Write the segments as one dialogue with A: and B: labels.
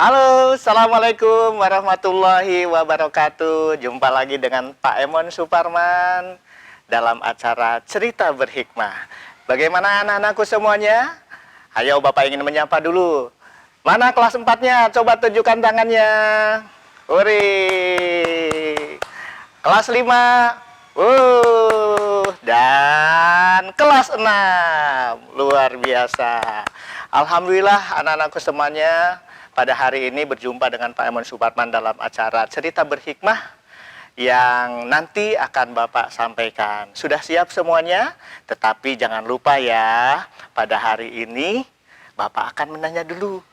A: Halo, Assalamualaikum warahmatullahi wabarakatuh. Jumpa lagi dengan Pak Emon Suparman dalam acara Cerita Berhikmah. Bagaimana anak-anakku semuanya? Ayo Bapak ingin menyapa dulu. Mana kelas 4-nya? Coba tunjukkan tangannya. Wuri. Kelas 5. Dan kelas 6. Luar biasa. Alhamdulillah anak-anakku semuanya, pada hari ini berjumpa dengan Pak Emon Suparman dalam acara Cerita Berhikmah yang nanti akan Bapak sampaikan. Sudah siap semuanya? Tetapi jangan lupa ya, pada hari ini Bapak akan menanya dulu.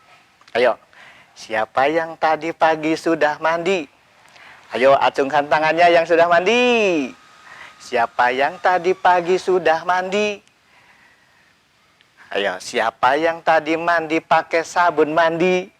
A: Ayo, siapa yang tadi pagi sudah mandi? Ayo acungkan tangannya yang sudah mandi. Siapa yang tadi pagi sudah mandi? Ayo, siapa yang tadi mandi pakai sabun mandi?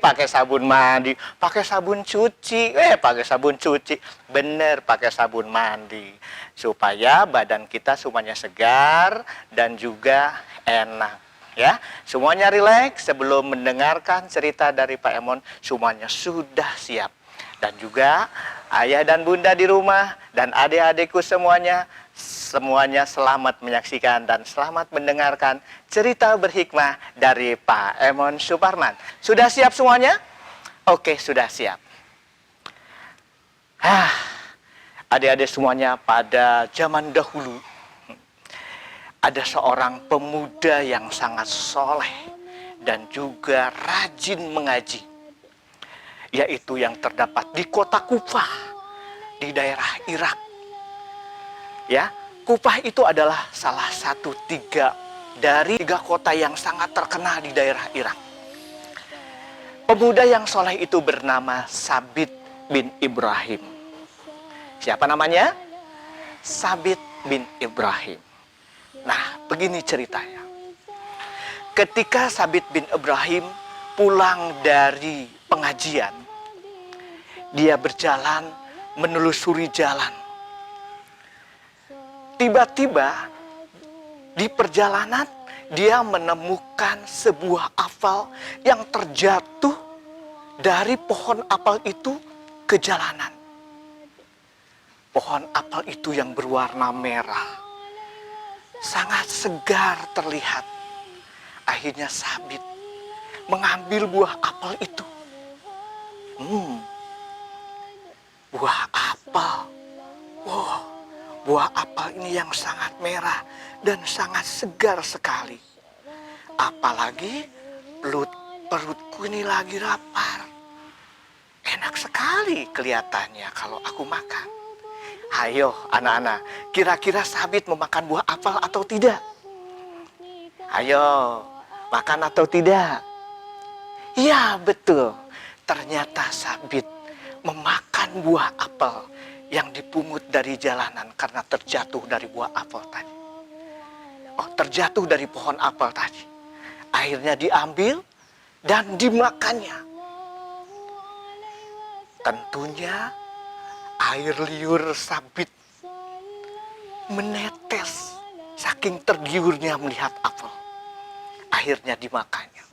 A: Pakai sabun mandi, pakai sabun cuci, pakai sabun cuci. Bener, pakai sabun mandi. Supaya badan kita semuanya segar dan juga enak. Ya, semuanya rileks sebelum mendengarkan cerita dari Pak Emon, semuanya sudah siap. Dan juga ayah dan bunda di rumah dan adik-adikku semuanya selamat menyaksikan dan selamat mendengarkan cerita berhikmah dari Pak Emon Suparman. Sudah siap semuanya? Oke, sudah siap. Adik-adik semuanya, pada zaman dahulu ada seorang pemuda yang sangat soleh dan juga rajin mengaji, yaitu yang terdapat di kota Kufah di daerah Irak. Ya, Kufah itu adalah salah satu dari tiga kota yang sangat terkenal di daerah Irak. Pemuda yang soleh itu bernama Sabit bin Ibrahim. Siapa namanya? Sabit bin Ibrahim. Nah, begini ceritanya. Ketika Sabit bin Ibrahim pulang dari pengajian, dia berjalan menelusuri jalan. Tiba-tiba di perjalanan dia menemukan sebuah apel yang terjatuh dari pohon apel itu ke jalanan. Pohon apel itu yang berwarna merah, sangat segar terlihat. Akhirnya Sabit mengambil buah apel itu. Buah apel. Wow, buah apel ini yang sangat merah dan sangat segar sekali. Apalagi perutku ini lagi lapar. Enak sekali kelihatannya kalau aku makan. Ayo anak-anak, kira-kira Sabit memakan buah apel atau tidak? Ayo, makan atau tidak? Ya, betul. Ternyata Sabit memakan buah apel yang dipungut dari jalanan karena terjatuh dari buah apel tadi. Terjatuh dari pohon apel tadi. Akhirnya diambil dan dimakannya. Tentunya air liur Sabit menetes saking tergiurnya melihat apel. Akhirnya dimakannya.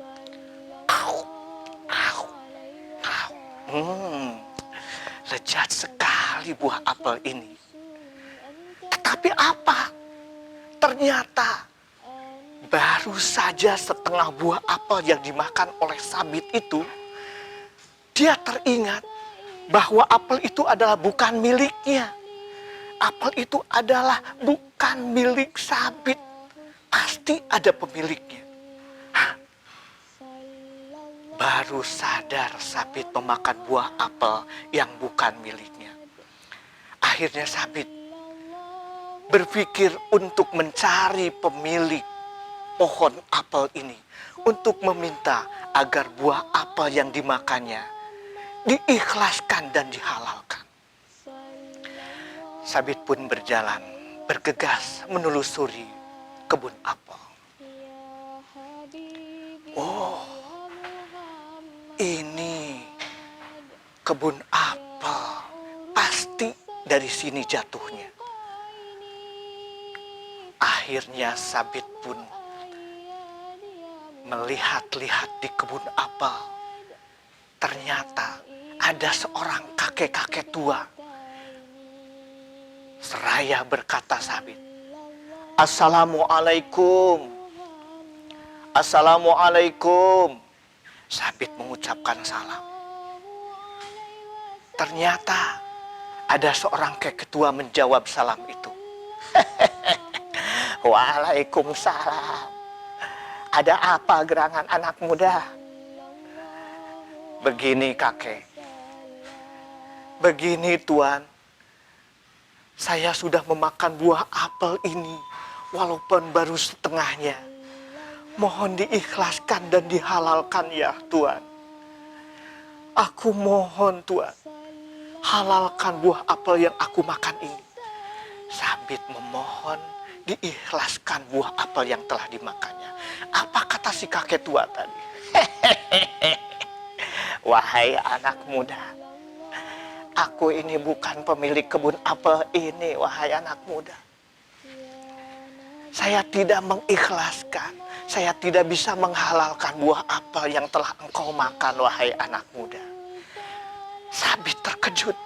A: Lezat sekali buah apel ini. Tetapi apa? Ternyata baru saja setengah buah apel yang dimakan oleh Sabit itu, dia teringat bahwa apel itu adalah bukan miliknya. Apel itu adalah bukan milik Sabit. Pasti ada pemiliknya. Baru sadar Sabit memakan buah apel yang bukan miliknya. Akhirnya Sabit berpikir untuk mencari pemilik pohon apel ini, untuk meminta agar buah apel yang dimakannya diikhlaskan dan dihalalkan. Sabit pun berjalan, bergegas menelusuri kebun apel. Ini kebun apel, pasti dari sini jatuhnya. Akhirnya Sabit pun melihat-lihat di kebun apel Ternyata ada seorang kakek-kakek tua. Seraya berkata Sabit, "Assalamualaikum. Assalamualaikum." Sabit mengucapkan salam. Ternyata ada seorang kakek tua menjawab salam itu. "Waalaikumsalam. Ada apa gerangan anak muda?" "Begini kakek. Begini tuan. Saya sudah memakan buah apel ini walaupun baru setengahnya. Mohon diikhlaskan dan dihalalkan ya tuan. Aku mohon tuan, halalkan buah apel yang aku makan ini." Sabit memohon diikhlaskan buah apel yang telah dimakannya. Apa kata si kakek tua tadi? "Wahai anak muda, aku ini bukan pemilik kebun apel ini, wahai anak muda. Saya tidak mengikhlaskan, saya tidak bisa menghalalkan buah apel yang telah engkau makan, wahai anak muda." Sabit terkejut.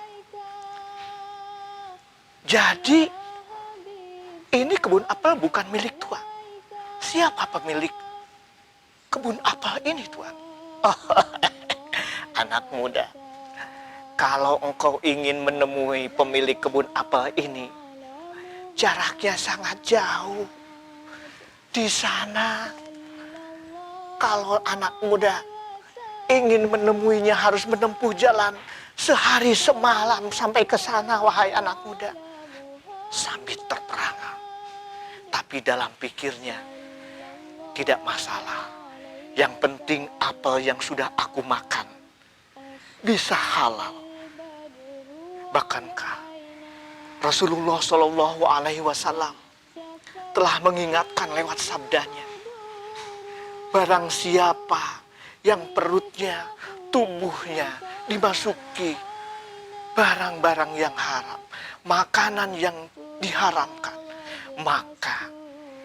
A: Jadi, ini kebun apel bukan milik tuan. Siapa pemilik kebun apel ini, tuan? Anak muda, kalau engkau ingin menemui pemilik kebun apel ini, jaraknya sangat jauh. Di sana, kalau anak muda ingin menemuinya harus menempuh jalan sehari semalam sampai ke sana, wahai anak muda. Sabit terperangah. Tapi dalam pikirnya, tidak masalah. Yang penting apel yang sudah aku makan bisa halal. Bahkankah Rasulullah Shallallahu Alaihi Wasallam telah mengingatkan lewat sabdanya, barang siapa yang perutnya, tubuhnya dimasuki barang-barang yang haram, makanan yang diharamkan, maka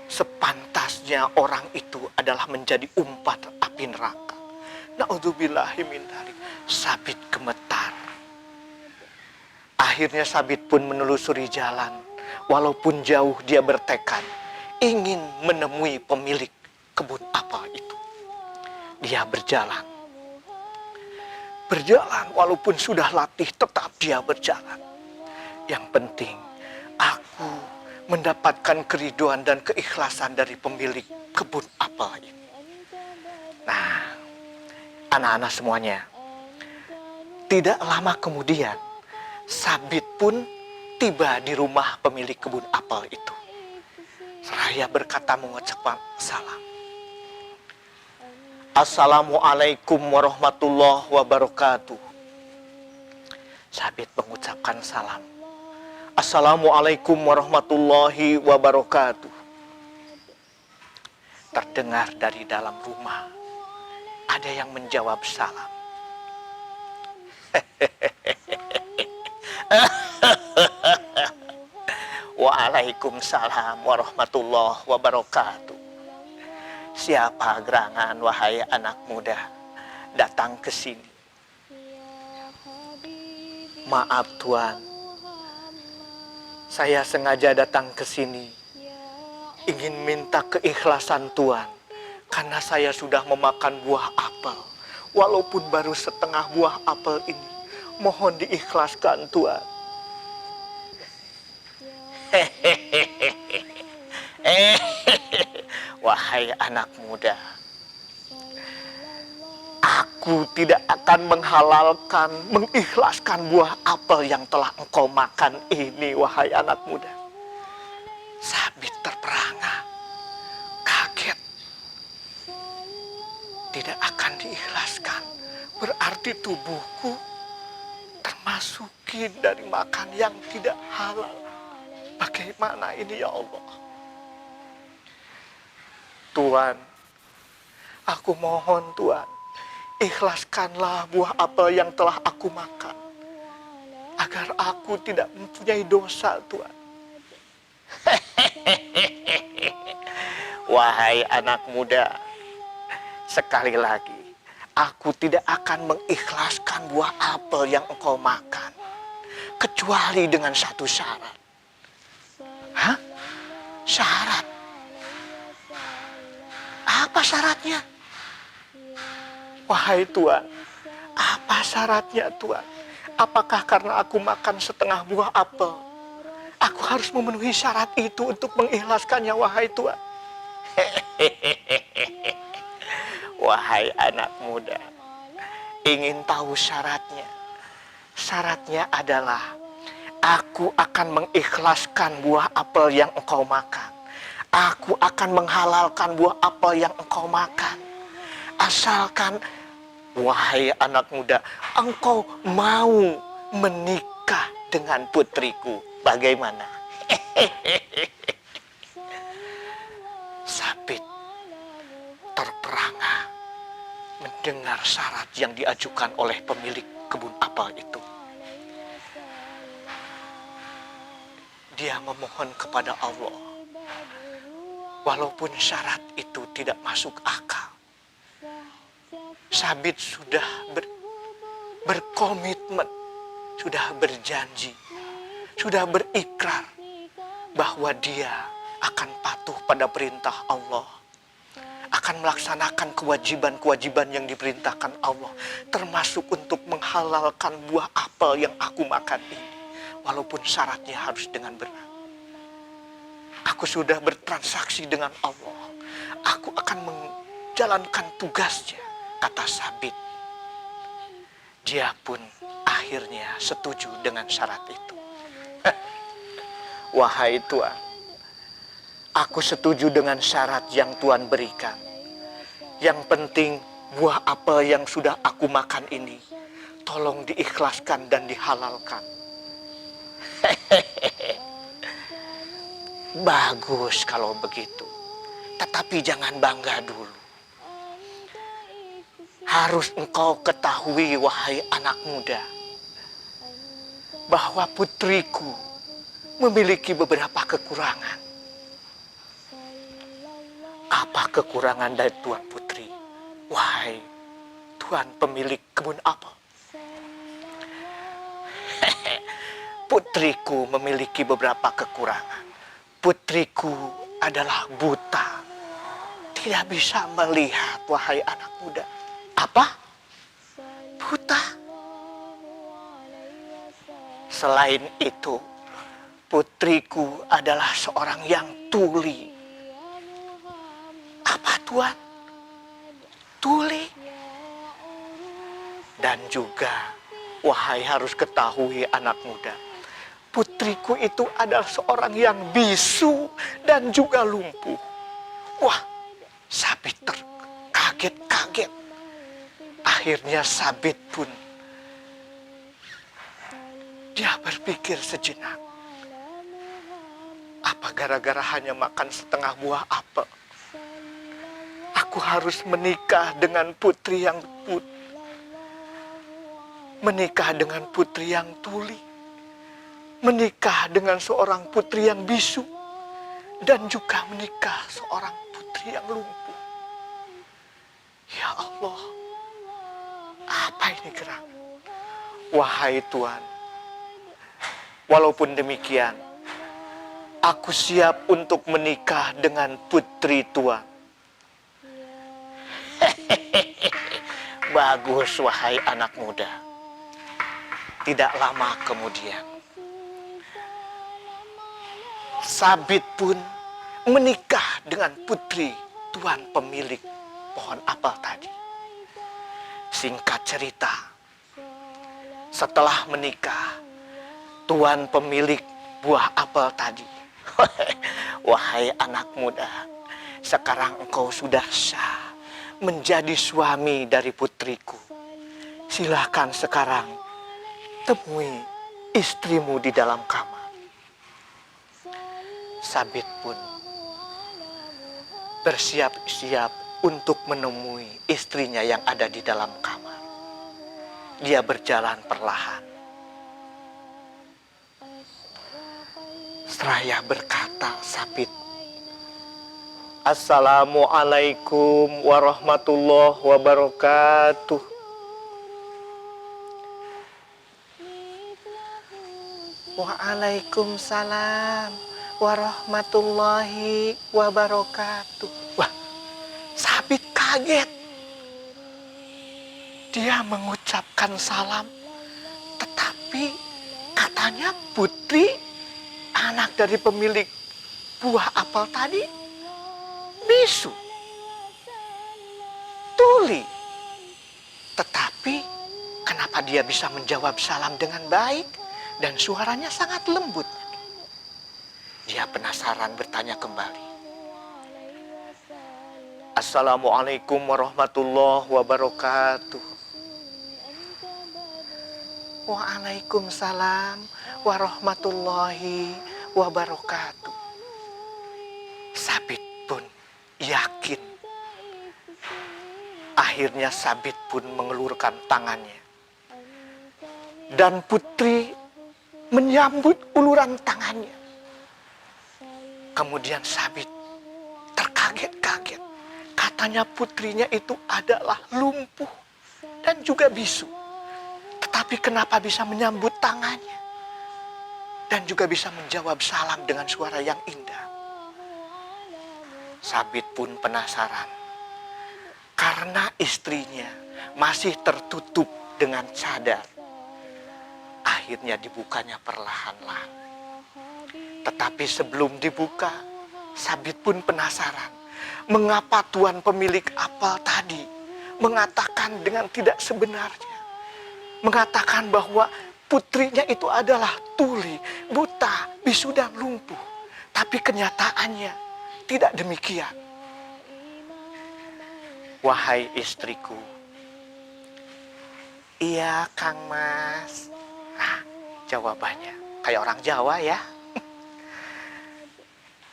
A: sepantasnya orang itu adalah menjadi umpan api neraka. Na'udzubillahi min dzalik. Sabit gemetar. Akhirnya Sabit pun menelusuri jalan. Walaupun jauh dia bertekad ingin menemui pemilik kebun apel itu. Dia berjalan. Berjalan walaupun sudah latih, tetap dia berjalan. Yang penting aku mendapatkan keriduan dan keikhlasan dari pemilik kebun apel ini. Nah, anak-anak semuanya, tidak lama kemudian Sabit pun tiba di rumah pemilik kebun apel itu. Seraya berkata mengucapkan salam. "Assalamualaikum warahmatullahi wabarakatuh." Sabit mengucapkan salam. "Assalamualaikum warahmatullahi wabarakatuh." Terdengar dari dalam rumah ada yang menjawab salam. "Waalaikumsalam warahmatullahi wabarakatuh. Siapa gerangan, wahai anak muda, datang ke sini?" "Maaf tuan, saya sengaja datang ke sini ingin minta keikhlasan tuan, karena saya sudah memakan buah apel. Walaupun baru setengah buah apel ini, mohon diikhlaskan tuan." Wahai anak muda, aku tidak akan menghalalkan, mengikhlaskan buah apel yang telah engkau makan ini, wahai anak muda. Sabit terperangah, kaget. Tidak akan diikhlaskan, berarti tubuhku termasuki dari makan yang tidak halal. Bagaimana ini ya Allah? Tuan, aku mohon Tuan, ikhlaskanlah buah apel yang telah aku makan, agar aku tidak mempunyai dosa Tuan. Wahai anak muda, sekali lagi Aku tidak akan mengikhlaskan buah apel yang engkau makan, kecuali dengan satu syarat. Hah? Syarat? Apa syaratnya? Wahai Tuhan, apa syaratnya Tuhan? Apakah karena aku makan setengah buah apel, aku harus memenuhi syarat itu untuk mengikhlaskannya, wahai Tuhan? Wahai anak muda, ingin tahu syaratnya? Syaratnya adalah aku akan mengikhlaskan buah apel yang engkau makan. Aku akan menghalalkan buah apel yang engkau makan. Asalkan, wahai anak muda, engkau mau menikah dengan putriku. Bagaimana? Sabit terperangah mendengar syarat yang diajukan oleh pemilik kebun apel itu. Dia memohon kepada Allah, walaupun syarat itu tidak masuk akal. Sabit sudah berkomitmen, sudah berjanji, sudah berikrar bahwa dia akan patuh pada perintah Allah, akan melaksanakan kewajiban-kewajiban yang diperintahkan Allah, termasuk untuk menghalalkan buah apel yang aku makan ini, walaupun syaratnya harus dengan benar. Aku sudah bertransaksi dengan Allah, aku akan menjalankan tugasnya, kata Sabit. Dia pun akhirnya setuju dengan syarat itu. Wahai Tuhan, aku setuju dengan syarat yang Tuhan berikan. Yang penting buah apel yang sudah aku makan ini, tolong diikhlaskan dan dihalalkan. Bagus kalau begitu. Tetapi jangan bangga dulu. Harus engkau ketahui, wahai anak muda, bahwa putriku memiliki beberapa kekurangan. Apa kekurangan dari Tuan Putri? Wahai Tuan pemilik kebun apel. Putriku memiliki beberapa kekurangan. Putriku adalah buta. Tidak bisa melihat, wahai anak muda. Apa? Buta. Selain itu, putriku adalah seorang yang tuli. Apa Tuhan? Tuli. Dan juga, wahai harus ketahui anak muda, putriku itu adalah seorang yang bisu dan juga lumpuh. Wah, Sabit terkaget-kaget. Akhirnya Sabit pun, dia berpikir sejenak. Apa gara-gara hanya makan setengah buah apel, aku harus menikah dengan putri yang menikah dengan putri yang tuli, menikah dengan seorang putri yang bisu, dan juga menikah seorang putri yang lumpuh. Ya Allah, apa ini gerak? Wahai Tuhan, walaupun demikian, aku siap untuk menikah dengan putri Tuhan. Bagus, wahai anak muda. Tidak lama kemudian, Sabit pun menikah dengan putri Tuan pemilik pohon apel tadi. Singkat cerita, setelah menikah, Tuan pemilik buah apel tadi, wahai anak muda, sekarang engkau sudah sah menjadi suami dari putriku. Silakan sekarang temui istrimu di dalam kamar. Sabit pun bersiap-siap untuk menemui istrinya yang ada di dalam kamar. Dia berjalan perlahan. Seraya berkata Sabit, Assalamualaikum warahmatullahi wabarakatuh. Waalaikumsalam warahmatullahi wabarakatuh. Wah, Sabit kaget. Dia mengucapkan salam, tetapi katanya Putri, anak dari pemilik buah apel tadi, bisu, tuli. Tetapi kenapa dia bisa menjawab salam dengan baik dan suaranya sangat lembut? Dia penasaran, bertanya kembali. Assalamualaikum warahmatullahi wabarakatuh. Waalaikumsalam warahmatullahi wabarakatuh. Sabit pun yakin. Akhirnya Sabit pun mengelurkan tangannya. Dan Putri menyambut uluran tangannya. Kemudian Sabit terkaget-kaget. Katanya putrinya itu adalah lumpuh dan juga bisu. Tetapi kenapa bisa menyambut tangannya? Dan juga bisa menjawab salam dengan suara yang indah. Sabit pun penasaran. Karena istrinya masih tertutup dengan cadar. Akhirnya dibukanya perlahan-lahan. Tetapi sebelum dibuka, Sabit pun penasaran. Mengapa tuan pemilik apel tadi mengatakan dengan tidak sebenarnya? Mengatakan bahwa putrinya itu adalah tuli, buta, bisu dan lumpuh. Tapi kenyataannya tidak demikian. Wahai istriku. Iya Kang Mas. Nah, jawabannya kayak orang Jawa ya.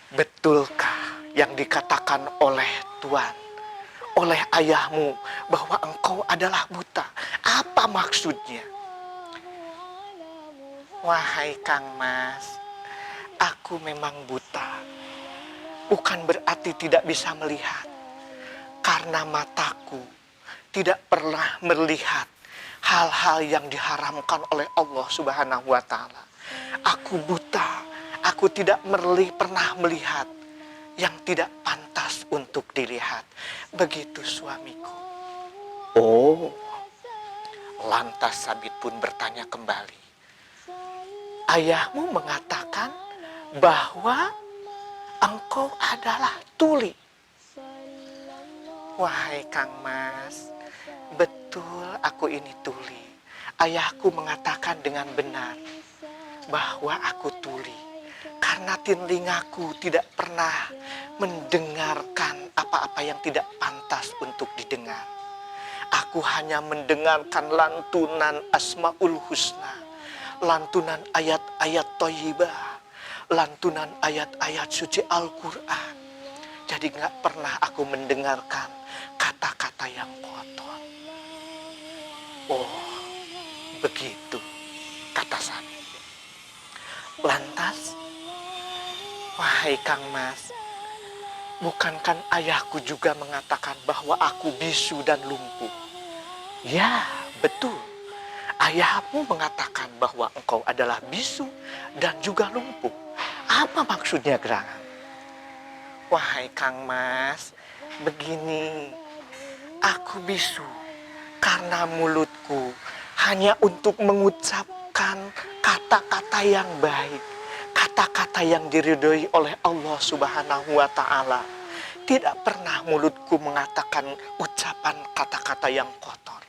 A: Betulkah yang dikatakan oleh Tuan, oleh ayahmu, bahwa engkau adalah buta? Apa maksudnya? Wahai Kang Mas, aku memang buta. Bukan berarti tidak bisa melihat. Karena mataku tidak pernah melihat hal-hal yang diharamkan oleh Allah Subhanahu wa Ta'ala. Aku buta. Aku tidak pernah melihat yang tidak pantas untuk dilihat. Begitu suamiku. Oh, lantas Sabit pun bertanya kembali. Ayahmu mengatakan bahwa engkau adalah tuli. Wahai Kang Mas, betul aku ini tuli. Ayahku mengatakan dengan benar bahwa aku tuli. Karena telingaku tidak pernah mendengarkan apa-apa yang tidak pantas untuk didengar. Aku hanya mendengarkan lantunan Asmaul Husna, lantunan ayat-ayat Thayyibah, lantunan ayat-ayat suci Al-Quran. Jadi gak pernah aku mendengarkan kata-kata yang kotor. Oh, begitu, kata Sabit. Lantas, wahai Kang Mas, bukankah ayahku juga mengatakan bahwa aku bisu dan lumpuh? Ya, betul. Ayahmu mengatakan bahwa engkau adalah bisu dan juga lumpuh. Apa maksudnya gerangan? Wahai Kang Mas, begini, aku bisu karena mulutku hanya untuk mengucapkan kata-kata yang baik, kata-kata yang diridhoi oleh Allah Subhanahu wa Ta'ala. Tidak pernah mulutku mengatakan ucapan kata-kata yang kotor.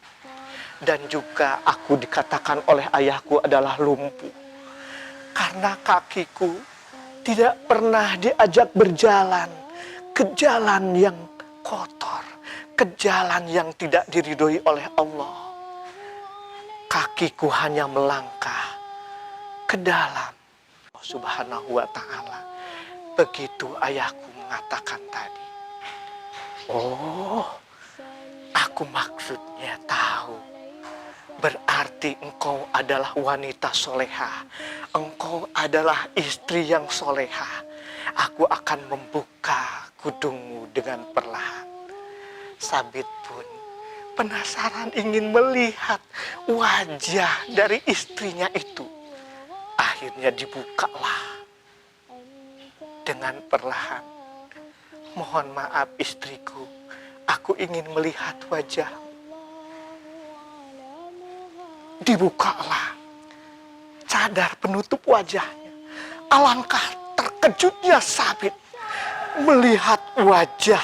A: Dan juga aku dikatakan oleh ayahku adalah lumpuh karena kakiku tidak pernah diajak berjalan ke jalan yang kotor, ke jalan yang tidak diridhoi oleh Allah. Kakiku hanya melangkah ke dalam Subhanahu wa Ta'ala. Begitu ayahku mengatakan tadi. Oh, aku maksudnya tahu. Berarti engkau adalah wanita solehah. Engkau adalah istri yang solehah. Aku akan membuka kudungmu dengan perlahan. Sabit pun penasaran ingin melihat wajah dari istrinya itu. Akhirnya dibukalah dengan perlahan. Mohon maaf istriku, aku ingin melihat wajah. Dibukalah cadar penutup wajahnya. Alangkah terkejutnya Sabit melihat wajah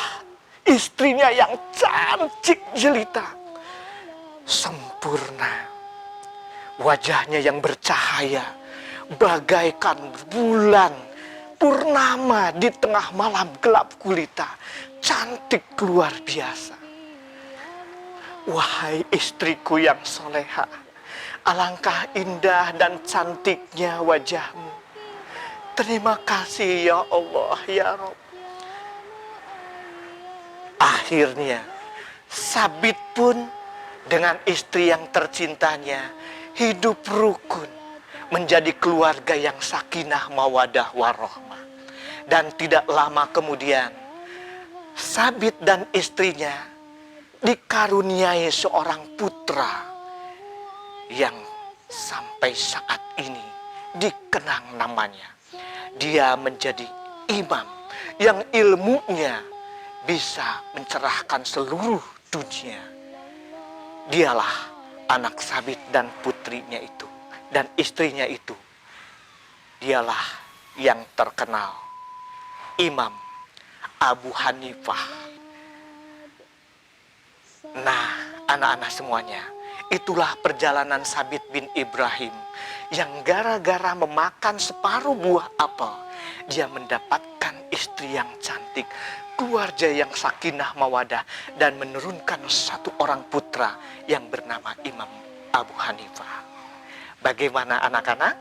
A: istrinya yang cantik jelita, sempurna. Wajahnya yang bercahaya bagaikan bulan purnama di tengah malam gelap gulita. Cantik luar biasa. Wahai istriku yang soleha, alangkah indah dan cantiknya wajahmu. Terima kasih ya Allah ya Rabb. Akhirnya Sabit pun dengan istri yang tercintanya hidup rukun, menjadi keluarga yang sakinah mawadah warahmah. Dan tidak lama kemudian Sabit dan istrinya dikaruniai seorang putra yang sampai saat ini dikenang namanya. Dia menjadi imam yang ilmunya bisa mencerahkan seluruh dunia. Dialah anak Sabit dan putrinya itu, dan istrinya itu. Dialah yang terkenal Imam Abu Hanifah. Nah, anak-anak semuanya, itulah perjalanan Sabit bin Ibrahim yang gara-gara memakan separuh buah apel, dia mendapatkan istri yang cantik, keluarga yang sakinah mawadah, dan menurunkan satu orang putra yang bernama Imam Abu Hanifah. Bagaimana anak-anak?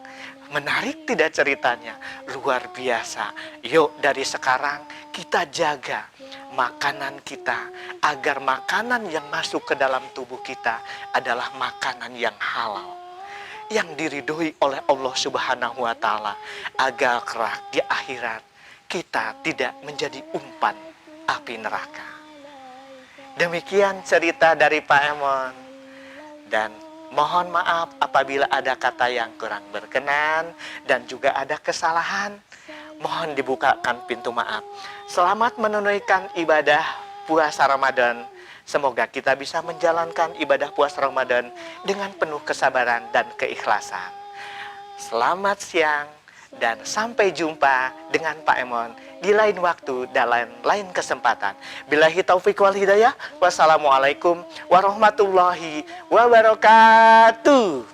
A: Menarik tidak ceritanya? Luar biasa. Yuk dari sekarang kita jaga makanan kita, agar makanan yang masuk ke dalam tubuh kita adalah makanan yang halal, yang diridhoi oleh Allah Subhanahu wa Ta'ala, agar kelak di akhirat kita tidak menjadi umpan api neraka. Demikian cerita dari Pak Emon, dan mohon maaf apabila ada kata yang kurang berkenan dan juga ada kesalahan. Mohon dibukakan pintu maaf. Selamat menunaikan ibadah puasa Ramadan. Semoga kita bisa menjalankan ibadah puasa Ramadan dengan penuh kesabaran dan keikhlasan. Selamat siang dan sampai jumpa dengan Pak Emon di lain waktu dan lain kesempatan. Billahi taufiq wal hidayah. Wassalamualaikum warahmatullahi wabarakatuh.